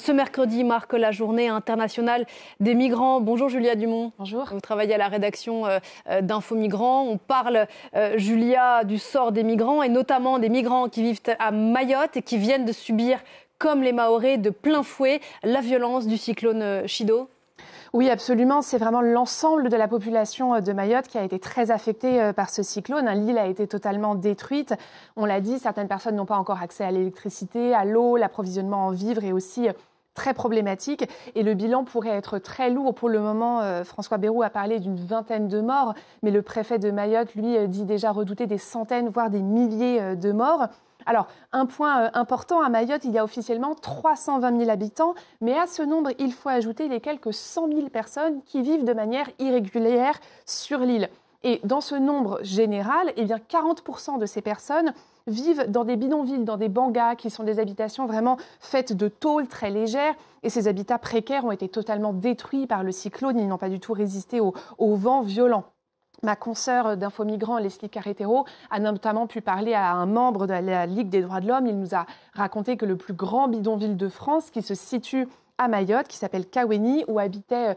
Ce mercredi marque la journée internationale des migrants. Bonjour Julia Dumont. Bonjour. Vous travaillez à la rédaction d'Info Migrants. On parle, Julia, du sort des migrants et notamment des migrants qui vivent à Mayotte et qui viennent de subir, comme les Mahorais, de plein fouet la violence du cyclone Chido. Oui, absolument. C'est vraiment l'ensemble de la population de Mayotte qui a été très affectée par ce cyclone. L'île a été totalement détruite. On l'a dit, certaines personnes n'ont pas encore accès à l'électricité, à l'eau, l'approvisionnement en vivres est aussi très problématique. Et le bilan pourrait être très lourd. Pour le moment, François Bayrou a parlé d'une vingtaine de morts, mais le préfet de Mayotte, lui, dit déjà redouter des centaines, voire des milliers de morts. Alors, un point important, à Mayotte, il y a officiellement 320 000 habitants, mais à ce nombre, il faut ajouter les quelques 100 000 personnes qui vivent de manière irrégulière sur l'île. Et dans ce nombre général, eh bien 40% de ces personnes vivent dans des bidonvilles, dans des bangas, qui sont des habitations vraiment faites de tôles très légères. Et ces habitats précaires ont été totalement détruits par le cyclone, ils n'ont pas du tout résisté au vent violent. Ma consoeur d'Info Migrants, Leslie Carretero, a notamment pu parler à un membre de la Ligue des droits de l'homme. Il nous a raconté que le plus grand bidonville de France, qui se situe à Mayotte, qui s'appelle Kaweni, où habitaient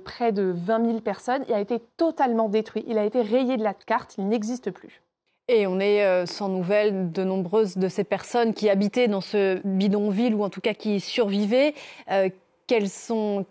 près de 20 000 personnes, il a été totalement détruit. Il a été rayé de la carte, il n'existe plus. Et on est sans nouvelles de nombreuses de ces personnes qui habitaient dans ce bidonville, ou en tout cas qui y survivaient. Qui sont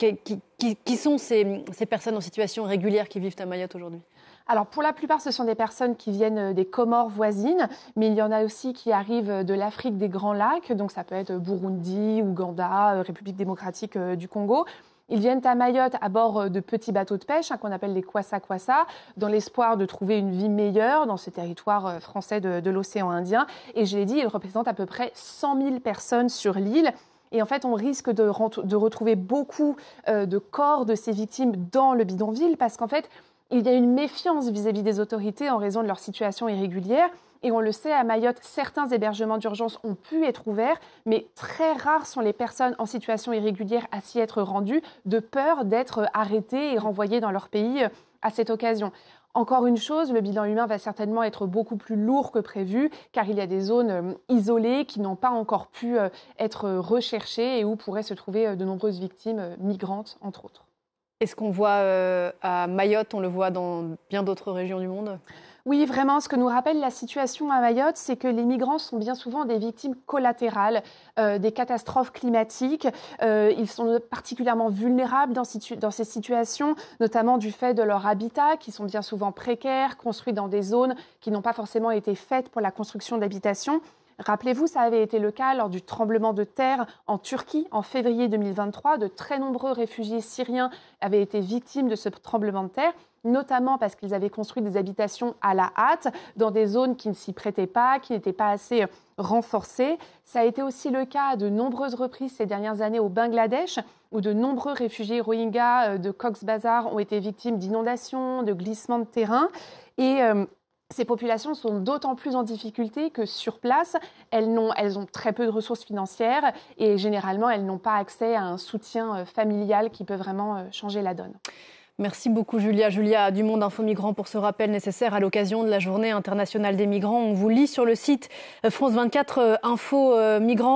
ces personnes en situation régulière qui vivent à Mayotte aujourd'hui ? Alors, pour la plupart, ce sont des personnes qui viennent des Comores voisines, mais il y en a aussi qui arrivent de l'Afrique des Grands Lacs, donc ça peut être Burundi, Ouganda, République démocratique du Congo. Ils viennent à Mayotte à bord de petits bateaux de pêche, qu'on appelle des kwassa-kwassa, dans l'espoir de trouver une vie meilleure dans ce territoire français de l'océan Indien. Et je l'ai dit, ils représentent à peu près 100 000 personnes sur l'île. Et en fait, on risque de retrouver beaucoup de corps de ces victimes dans le bidonville, parce qu'en fait, il y a une méfiance vis-à-vis des autorités en raison de leur situation irrégulière. Et on le sait, à Mayotte, certains hébergements d'urgence ont pu être ouverts, mais très rares sont les personnes en situation irrégulière à s'y être rendues, de peur d'être arrêtées et renvoyées dans leur pays à cette occasion. Encore une chose, le bilan humain va certainement être beaucoup plus lourd que prévu, car il y a des zones isolées qui n'ont pas encore pu être recherchées et où pourraient se trouver de nombreuses victimes migrantes, entre autres. Est-ce qu'on voit à Mayotte, on le voit dans bien d'autres régions du monde ? Oui, vraiment, ce que nous rappelle la situation à Mayotte, c'est que les migrants sont bien souvent des victimes collatérales des catastrophes climatiques. Ils sont particulièrement vulnérables dans ces situations, notamment du fait de leur habitat, qui sont bien souvent précaires, construits dans des zones qui n'ont pas forcément été faites pour la construction d'habitations. Rappelez-vous, ça avait été le cas lors du tremblement de terre en Turquie en février 2023. De très nombreux réfugiés syriens avaient été victimes de ce tremblement de terre, notamment parce qu'ils avaient construit des habitations à la hâte dans des zones qui ne s'y prêtaient pas, qui n'étaient pas assez renforcées. Ça a été aussi le cas à de nombreuses reprises ces dernières années au Bangladesh, où de nombreux réfugiés Rohingyas de Cox's Bazar ont été victimes d'inondations, de glissements de terrain. Et ces populations sont d'autant plus en difficulté que sur place, elles ont très peu de ressources financières et généralement, elles n'ont pas accès à un soutien familial qui peut vraiment changer la donne. Merci beaucoup Julia. Julia Dumont d'Info Migrants pour ce rappel nécessaire à l'occasion de la Journée internationale des migrants. On vous lit sur le site France 24 Info Migrants.